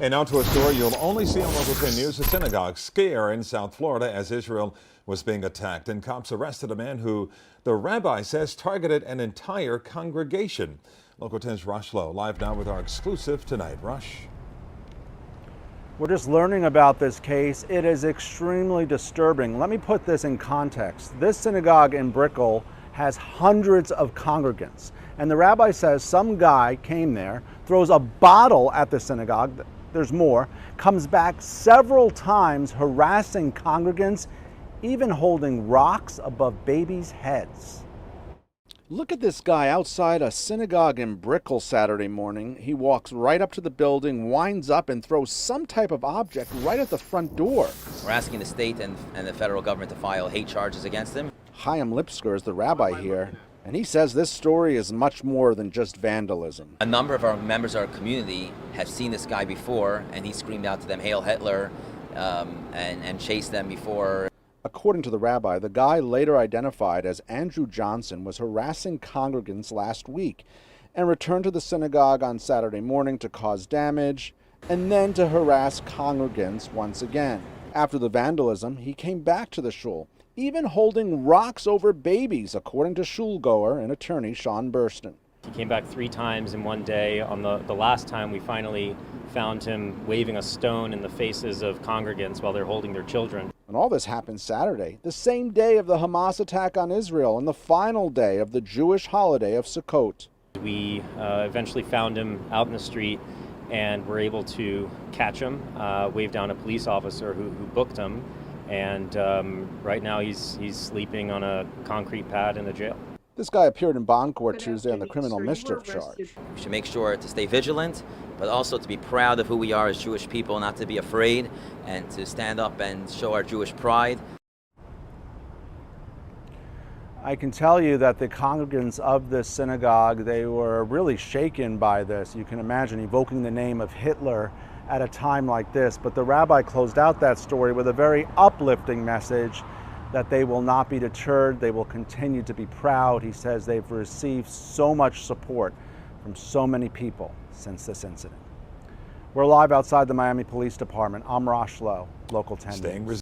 And now to a story you'll only see on Local 10 News. A synagogue scare in South Florida as Israel was being attacked, and cops arrested a man who the rabbi says targeted an entire congregation. Local 10's Rush Lowe live now with our exclusive tonight. Rush. We're just learning about this case. It is extremely disturbing. Let me put this in context. This synagogue in Brickell has hundreds of congregants, and the rabbi says some guy came there, throws a bottle at the synagogue, there's more, comes back several times harassing congregants, even holding rocks above babies' heads. Look at this guy outside a synagogue in Brickell Saturday morning. He walks right up to the building, winds up and throws some type of object right at the front door. We're asking the state and the federal government to file hate charges against him. Chaim Lipsker is the rabbi here, and he says this story is much more than just vandalism. A number of our members of our community have seen this guy before, and he screamed out to them, "Hail Hitler," and chased them before. According to the rabbi, the guy later identified as Andrew Johnson was harassing congregants last week and returned to the synagogue on Saturday morning to cause damage and then to harass congregants once again. After the vandalism, he came back to the shul, even holding rocks over babies, according to shul goer and attorney Sean Burston. He came back 3 times in one day. On the last time, we finally found him waving a stone in the faces of congregants while they're holding their children. And all this happened Saturday, the same day of the Hamas attack on Israel and the final day of the Jewish holiday of Sukkot. We eventually found him out in the street and were able to catch him, wave down a police officer who booked him, and right now he's sleeping on a concrete pad in the jail. This guy appeared in bond court Tuesday on the criminal mischief charge. We should make sure to stay vigilant, but also to be proud of who we are as Jewish people, not to be afraid, and to stand up and show our Jewish pride. I can tell you that the congregants of this synagogue, they were really shaken by this. You can imagine evoking the name of Hitler at a time like this, but the rabbi closed out that story with a very uplifting message that they will not be deterred, they will continue to be proud. He says they've received so much support from so many people since this incident. We're live outside the Miami Police Department. I'm Rush Lowe, Local 10 News.